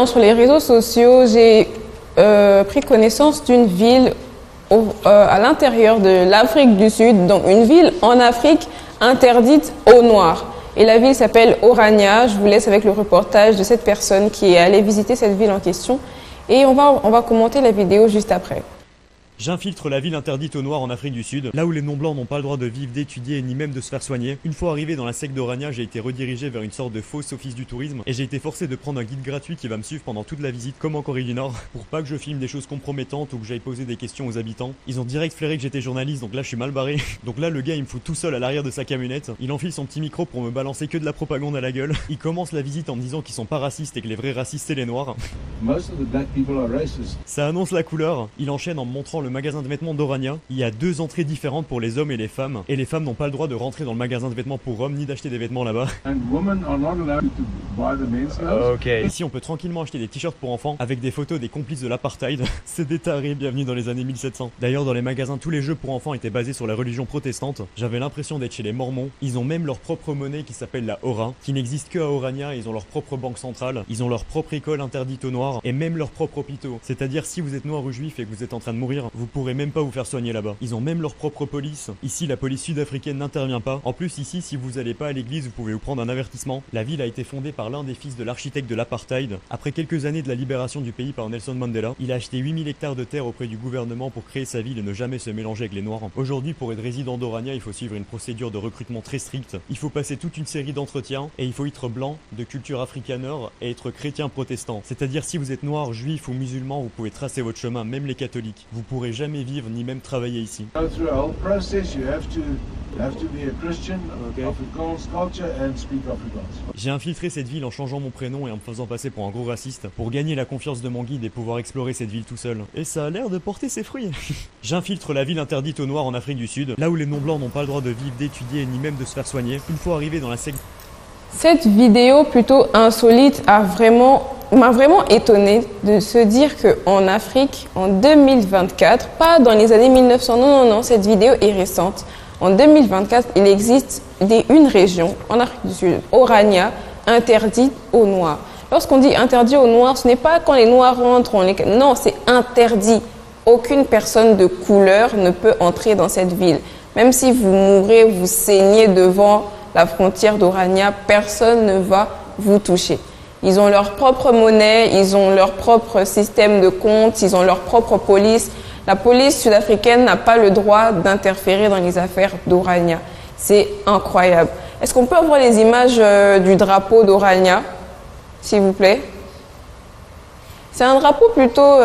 allant sur les réseaux sociaux, j'ai pris connaissance d'une ville à l'intérieur de l'Afrique du Sud, donc une ville en Afrique interdite aux Noirs. Et la ville s'appelle Orania. Je vous laisse avec le reportage de cette personne qui est allée visiter cette ville en question. Et on va commenter la vidéo juste après. J'infiltre la ville interdite aux Noirs en Afrique du Sud, là où les non-blancs n'ont pas le droit de vivre, d'étudier ni même de se faire soigner. Une fois arrivé dans la secte d'Orania, j'ai été redirigé vers une sorte de faux office du tourisme et j'ai été forcé de prendre un guide gratuit qui va me suivre pendant toute la visite, comme en Corée du Nord, pour pas que je filme des choses compromettantes ou que j'aille poser des questions aux habitants. Ils ont direct flairé que j'étais journaliste, donc là je suis mal barré. Donc là le gars il me fout tout seul à l'arrière de sa camionnette, il enfile son petit micro pour me balancer que de la propagande à la gueule. Il commence la visite en me disant qu'ils sont pas racistes et que les vrais racistes c'est les Noirs. Ça annonce la couleur. Il enchaîne en me montrant le magasin de vêtements d'Orania. Il y a 2 entrées différentes pour les hommes et les femmes n'ont pas le droit de rentrer dans le magasin de vêtements pour hommes ni d'acheter des vêtements là-bas. Ok. Ici on peut tranquillement acheter des t-shirts pour enfants avec des photos des complices de l'apartheid. C'est des tarés, bienvenue dans les années 1700. D'ailleurs dans les magasins tous les jeux pour enfants étaient basés sur la religion protestante. J'avais l'impression d'être chez les Mormons. Ils ont même leur propre monnaie qui s'appelle la Aura, qui n'existe que à Orania. Ils ont leur propre banque centrale, ils ont leur propre école interdite aux Noirs et même leur propre hôpitaux. C'est-à-dire si vous êtes noir ou juif et que vous êtes en train de mourir, vous pourrez même pas vous faire soigner là-bas. Ils ont même leur propre police. Ici, la police sud-africaine n'intervient pas. En plus, ici, si vous allez pas à l'église, vous pouvez vous prendre un avertissement. La ville a été fondée par l'un des fils de l'architecte de l'apartheid. Après quelques années de la libération du pays par Nelson Mandela, il a acheté 8000 hectares de terre auprès du gouvernement pour créer sa ville et ne jamais se mélanger avec les Noirs. Aujourd'hui, pour être résident d'Orania, il faut suivre une procédure de recrutement très stricte. Il faut passer toute une série d'entretiens et il faut être blanc, de culture afrikaner et être chrétien protestant. C'est-à-dire si vous êtes noir, juif ou musulman, vous pouvez tracer votre chemin, même les catholiques. Vous pourrez jamais vivre ni même travailler ici. J'ai infiltré cette ville en changeant mon prénom et en me faisant passer pour un gros raciste pour gagner la confiance de mon guide et pouvoir explorer cette ville tout seul. Et ça a l'air de porter ses fruits. J'infiltre la ville interdite aux Noirs en Afrique du Sud, là où les non-blancs n'ont pas le droit de vivre, d'étudier ni même de se faire soigner. Une fois arrivé dans la secte... Cette vidéo plutôt insolite m'a vraiment étonnée de se dire qu'en Afrique, en 2024, pas dans les années 1900, non, cette vidéo est récente. En 2024, il existe une région en Afrique du Sud, Orania, interdite aux Noirs. Lorsqu'on dit interdit aux Noirs, ce n'est pas quand les Noirs rentrent, non, c'est interdit. Aucune personne de couleur ne peut entrer dans cette ville. Même si vous mourrez, vous saignez devant la frontière d'Orania, personne ne va vous toucher. Ils ont leur propre monnaie, ils ont leur propre système de compte, ils ont leur propre police. La police sud-africaine n'a pas le droit d'interférer dans les affaires d'Orania. C'est incroyable. Est-ce qu'on peut avoir les images du drapeau d'Orania, s'il vous plaît? C'est un drapeau plutôt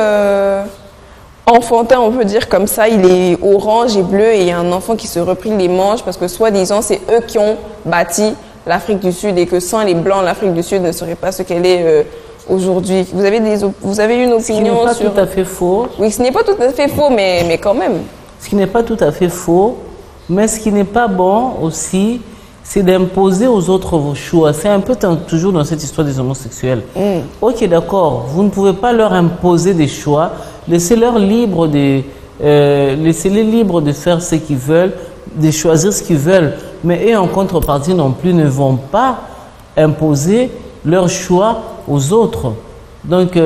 enfantin, on peut dire comme ça. Il est orange et bleu et il y a un enfant qui se replie les manches parce que soi-disant, c'est eux qui ont bâti l'Afrique du Sud et que sans les Blancs, l'Afrique du Sud ne serait pas ce qu'elle est aujourd'hui. Vous avez une opinion sur... Ce qui n'est pas tout à fait faux. Oui, ce n'est pas tout à fait faux, mais quand même. Ce qui n'est pas tout à fait faux, mais ce qui n'est pas bon aussi, c'est d'imposer aux autres vos choix. C'est un peu toujours dans cette histoire des homosexuels. Ok, d'accord, vous ne pouvez pas leur imposer des choix. Laissez-les libres de faire ce qu'ils veulent, de choisir ce qu'ils veulent. Mais eux, en contrepartie non plus, ne vont pas imposer leur choix aux autres. Donc,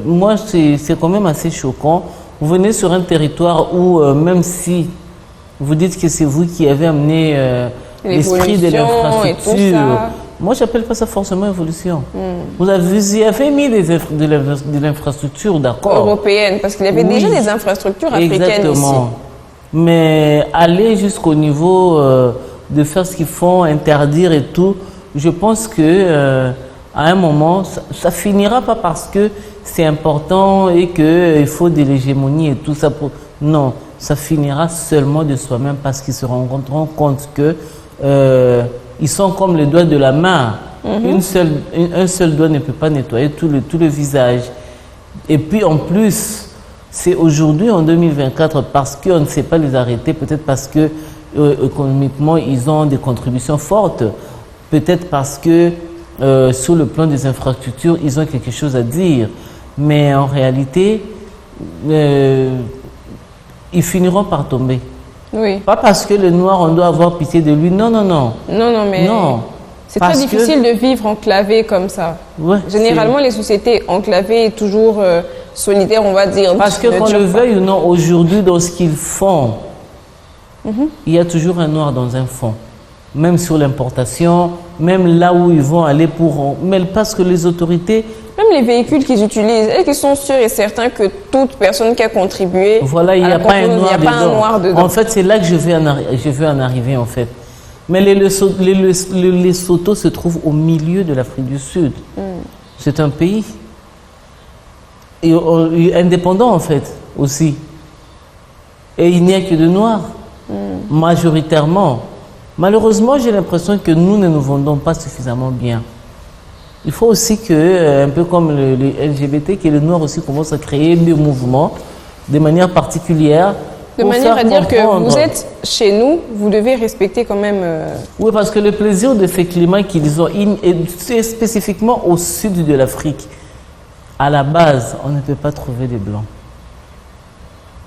moi, c'est quand même assez choquant. Vous venez sur un territoire où, même si vous dites que c'est vous qui avez amené l'esprit de l'infrastructure, moi, je n'appelle pas ça forcément évolution. Vous avez mis de l'infrastructure, d'accord. Européenne, parce qu'il y avait déjà des infrastructures africaines exactement. Ici. Mais aller jusqu'au niveau de faire ce qu'ils font, interdire et tout, je pense que à un moment, ça finira pas parce que c'est important et qu'il faut de l'hégémonie et tout ça. Non, ça finira seulement de soi-même parce qu'ils se rendront compte que ils sont comme les doigts de la main. Un seul doigt ne peut pas nettoyer tout le visage. Et puis en plus, c'est aujourd'hui en 2024 parce qu'on ne sait pas les arrêter, peut-être parce que économiquement ils ont des contributions fortes, peut-être parce que sur le plan des infrastructures ils ont quelque chose à dire, mais en réalité ils finiront par tomber. Oui. Pas parce que le noir on doit avoir pitié de lui, non. Non, mais... Non, C'est très difficile de vivre enclavé comme ça. Ouais, généralement, les sociétés enclavées et toujours solidaires, on va dire. Parce que qu'on le veuille ou non, aujourd'hui, dans ce qu'ils font, il y a toujours un noir dans un fond. Même sur l'importation, même là où ils vont aller pour... Mais parce que les autorités... Même les véhicules qu'ils utilisent, est-ce qu'ils sont sûrs et certains que toute personne qui a contribué... Voilà, il n'y a pas un noir dedans. En fait, c'est là que je veux en arriver, en fait. Mais les Lesotho se trouvent au milieu de l'Afrique du Sud. C'est un pays et indépendant, en fait, aussi. Et il n'y a que de noirs, majoritairement. Malheureusement, j'ai l'impression que nous ne nous vendons pas suffisamment bien. Il faut aussi que, un peu comme les LGBT, que les noirs aussi commencent à créer des mouvements de manière particulière. De manière à dire que vous êtes chez nous, vous devez respecter quand même... Oui, parce que le plaisir de ces climats qu'ils ont, et spécifiquement au sud de l'Afrique, à la base, on ne peut pas trouver des blancs.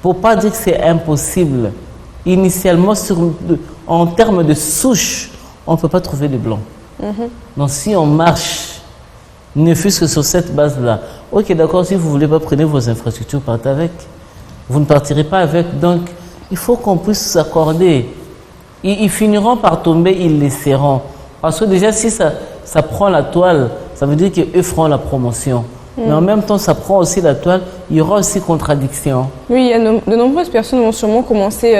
Pour pas dire que c'est impossible, initialement, en termes de souche, on ne peut pas trouver de blancs. Donc si on marche, ne fût-ce que sur cette base-là, ok, d'accord, si vous ne voulez pas, prenez vos infrastructures, partez avec. Vous ne partirez pas avec. Donc, il faut qu'on puisse s'accorder. Ils finiront par tomber, ils laisseront. Parce que déjà, si ça prend la toile, ça veut dire qu'eux feront la promotion. Mais en même temps, ça prend aussi la toile, il y aura aussi contradiction. Oui, il y a de nombreuses personnes vont sûrement commencer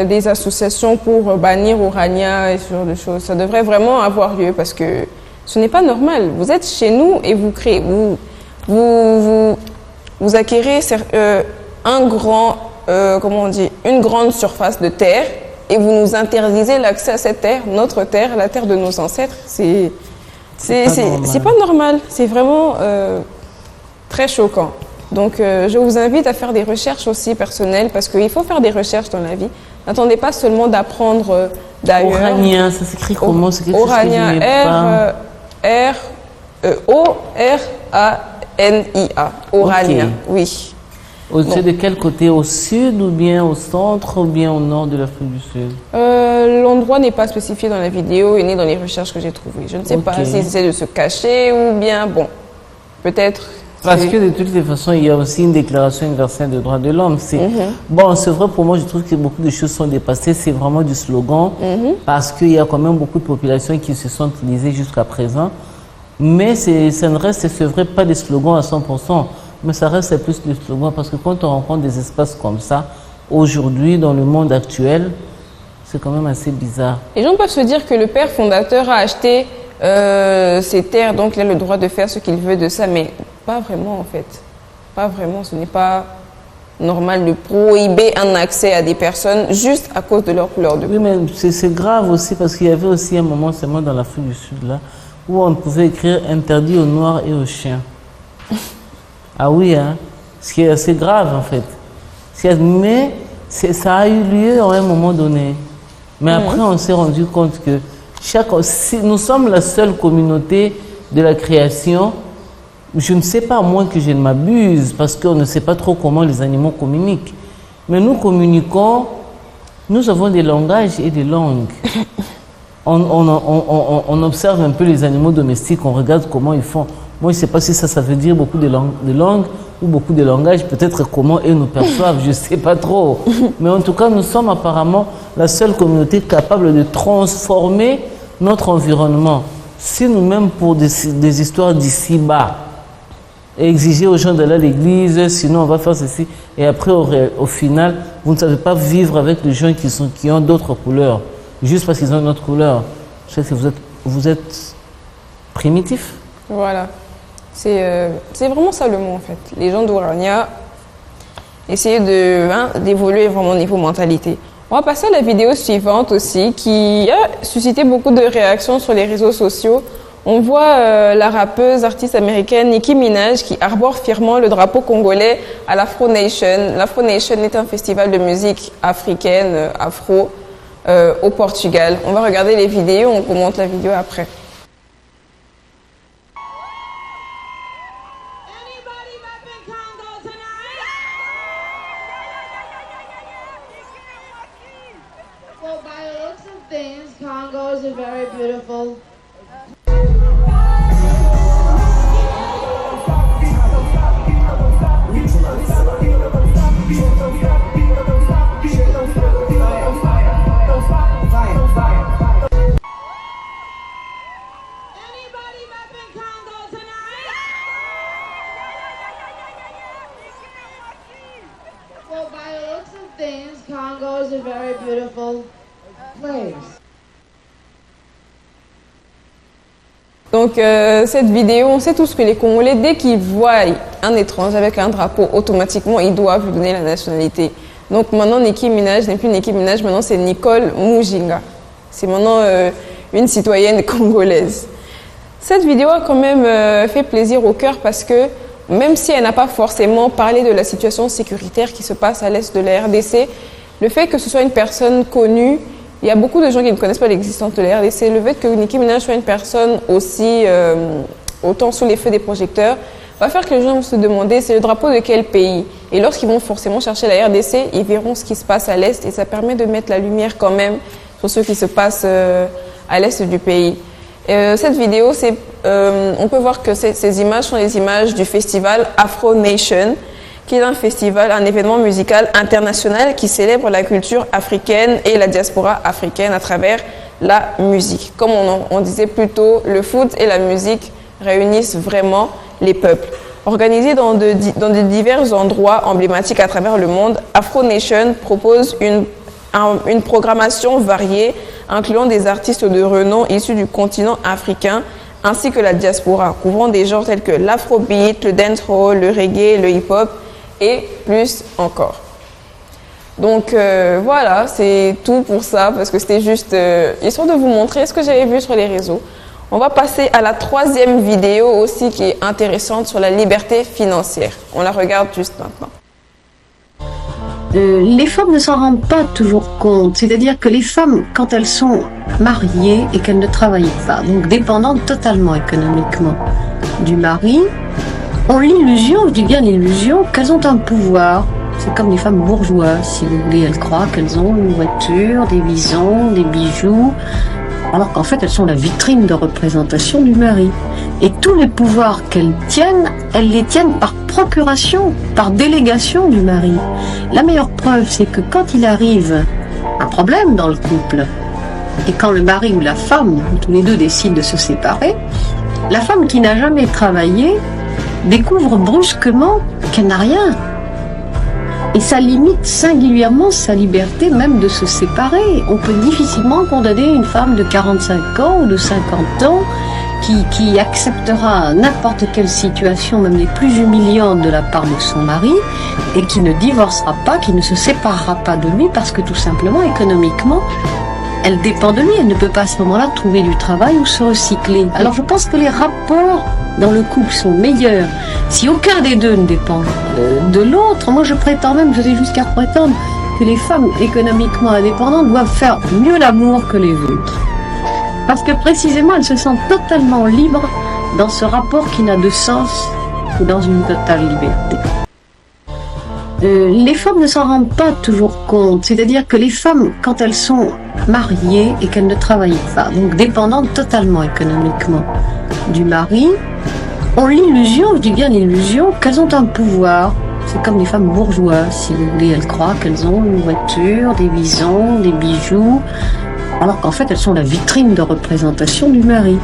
des associations pour bannir Orania et ce genre de choses. Ça devrait vraiment avoir lieu parce que ce n'est pas normal. Vous êtes chez nous et vous créez, vous acquérez une grande surface de terre et vous nous interdisez l'accès à cette terre, notre terre, la terre de nos ancêtres. C'est pas normal. C'est vraiment très choquant. Donc, je vous invite à faire des recherches aussi personnelles parce qu'il faut faire des recherches dans la vie. N'attendez pas seulement d'apprendre d'ailleurs. Orania, ça s'écrit comment? C'est quelque Orania, chose que je O-R-A-N-I-A. Orania, okay. Oui. De quel côté? Au sud ou bien au centre ou bien au nord de l'Afrique du Sud? L'endroit n'est pas spécifié dans la vidéo et ni dans les recherches que j'ai trouvées. Je ne sais pas si c'est de se cacher ou bien, bon, peut-être... Parce que de toutes les façons, il y a aussi une déclaration universelle des droits de l'homme. Bon, c'est vrai, pour moi, je trouve que beaucoup de choses sont dépassées. C'est vraiment du slogan parce qu'il y a quand même beaucoup de populations qui se sont utilisées jusqu'à présent. Mais ça ne reste, c'est vrai, pas des slogans à 100%. Mais ça reste plus des slogans parce que quand on rencontre des espaces comme ça, aujourd'hui, dans le monde actuel, c'est quand même assez bizarre. Les gens peuvent se dire que le père fondateur a acheté ces terres, donc il a le droit de faire ce qu'il veut de ça, mais pas vraiment en fait. Pas vraiment, ce n'est pas normal de prohiber un accès à des personnes juste à cause de leur couleur de peau. Oui, mais c'est grave aussi parce qu'il y avait aussi un moment, seulement dans l'Afrique du Sud, là, où on pouvait écrire interdit aux noirs et aux chiens. Ah oui, hein, ce qui est assez grave en fait. Mais ça a eu lieu à un moment donné. Mais après, on s'est rendu compte que nous sommes la seule communauté de la création. Je ne sais pas, à moins que je ne m'abuse, parce qu'on ne sait pas trop comment les animaux communiquent. Mais nous communiquons, nous avons des langages et des langues. On observe un peu les animaux domestiques, on regarde comment ils font. Moi, je ne sais pas si ça veut dire beaucoup de langues ou beaucoup de langages, peut-être comment eux nous perçoivent, je ne sais pas trop. Mais en tout cas, nous sommes apparemment la seule communauté capable de transformer notre environnement. Si nous-mêmes, pour des histoires d'ici-bas, exiger aux gens d'aller à l'église, sinon on va faire ceci, et après, au final, vous ne savez pas vivre avec les gens qui ont d'autres couleurs, juste parce qu'ils ont une autre couleur. Je sais que vous êtes primitifs. Voilà. C'est vraiment ça le mot en fait. Les gens d'Orania essayer d'évoluer vraiment au niveau mentalité. On va passer à la vidéo suivante aussi qui a suscité beaucoup de réactions sur les réseaux sociaux. On voit la rappeuse artiste américaine Nicki Minaj qui arbore fièrement le drapeau congolais à l'Afro Nation. L'Afro Nation est un festival de musique africaine, afro, au Portugal. On va regarder les vidéos, on commente la vidéo après. Well, by the looks of things, Congo is a very beautiful Well, by the looks of things, Congo is a very beautiful place. Donc cette vidéo, on sait tous que les Congolais, dès qu'ils voient un étranger avec un drapeau, automatiquement, ils doivent lui donner la nationalité. Donc maintenant, Nicki Minaj n'est plus Nicki Minaj, maintenant c'est Nicole Mujinga. C'est maintenant une citoyenne congolaise. Cette vidéo a quand même fait plaisir au cœur parce que même si elle n'a pas forcément parlé de la situation sécuritaire qui se passe à l'est de la RDC, le fait que ce soit une personne connue, il y a beaucoup de gens qui ne connaissent pas l'existence de la RDC. Le fait que Nicki Minaj soit une personne aussi autant sous les feux des projecteurs va faire que les gens vont se demander c'est le drapeau de quel pays. Et lorsqu'ils vont forcément chercher la RDC, ils verront ce qui se passe à l'est et ça permet de mettre la lumière quand même sur ce qui se passe à l'est du pays. Cette vidéo, on peut voir que ces images sont les images du festival Afro Nation, qui est un festival, un événement musical international qui célèbre la culture africaine et la diaspora africaine à travers la musique. Comme on disait plus tôt, le foot et la musique réunissent vraiment les peuples. Organisé dans de divers endroits emblématiques à travers le monde, Afro Nation propose une programmation variée incluant des artistes de renom issus du continent africain ainsi que la diaspora, couvrant des genres tels que l'afrobeat, le dancehall, le reggae, le hip-hop et plus encore. Donc voilà, c'est tout pour ça parce que c'était juste histoire de vous montrer ce que j'avais vu sur les réseaux. On va passer à la troisième vidéo aussi qui est intéressante sur la liberté financière. On la regarde juste maintenant. Les femmes ne s'en rendent pas toujours compte. C'est-à-dire que les femmes, quand elles sont mariées et qu'elles ne travaillent pas, donc dépendantes totalement économiquement du mari, ont l'illusion, je dis bien l'illusion, qu'elles ont un pouvoir. C'est comme les femmes bourgeoises, si vous voulez. Elles croient qu'elles ont une voiture, des visons, des bijoux, alors qu'en fait elles sont la vitrine de représentation du mari. Et tous les pouvoirs qu'elles tiennent, elles les tiennent par procuration, par délégation du mari. La meilleure preuve, c'est que quand il arrive un problème dans le couple, et quand le mari ou la femme, tous les deux décident de se séparer, la femme qui n'a jamais travaillé découvre brusquement qu'elle n'a rien. Et ça limite singulièrement sa liberté même de se séparer. On peut difficilement condamner une femme de 45 ans ou de 50 ans qui acceptera n'importe quelle situation, même les plus humiliantes de la part de son mari, et qui ne divorcera pas, qui ne se séparera pas de lui parce que tout simplement, économiquement, elle dépend de lui, elle ne peut pas à ce moment-là trouver du travail ou se recycler. Alors je pense que les rapports dans le couple sont meilleurs si aucun des deux ne dépend de l'autre. Moi je prétends même, je vais jusqu'à prétendre que les femmes économiquement indépendantes doivent faire mieux l'amour que les vôtres. Parce que précisément elles se sentent totalement libres dans ce rapport qui n'a de sens que dans une totale liberté. Les femmes ne s'en rendent pas toujours compte. C'est-à-dire que les femmes, quand elles sont mariées et qu'elles ne travaillent pas, donc dépendantes totalement économiquement du mari, ont l'illusion, je dis bien l'illusion, qu'elles ont un pouvoir. C'est comme les femmes bourgeoises, si vous voulez. Elles croient qu'elles ont une voiture, des visons, des bijoux, alors qu'en fait elles sont la vitrine de représentation du mari.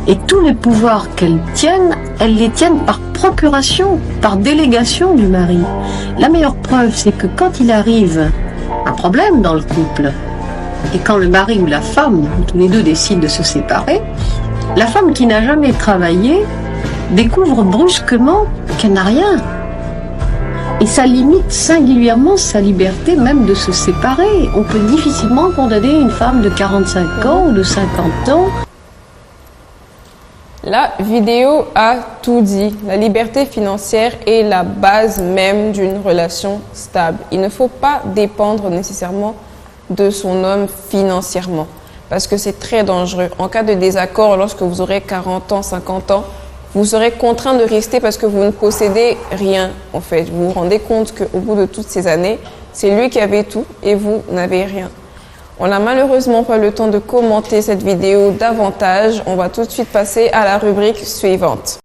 Et tous les pouvoirs qu'elles tiennent, elles les tiennent par procuration, par délégation du mari. La meilleure preuve, c'est que quand il arrive un problème dans le couple, et quand le mari ou la femme, tous les deux décident de se séparer, la femme qui n'a jamais travaillé découvre brusquement qu'elle n'a rien. Et ça limite singulièrement sa liberté même de se séparer. On peut difficilement condamner une femme de 45 ans ou de 50 ans. La vidéo a tout dit. La liberté financière est la base même d'une relation stable. Il ne faut pas dépendre nécessairement de son homme financièrement parce que c'est très dangereux. En cas de désaccord, lorsque vous aurez 40 ans, 50 ans, vous serez contraint de rester parce que vous ne possédez rien en fait. Vous vous rendez compte qu'au bout de toutes ces années, c'est lui qui avait tout et vous n'avez rien. On n'a malheureusement pas le temps de commenter cette vidéo davantage. On va tout de suite passer à la rubrique suivante.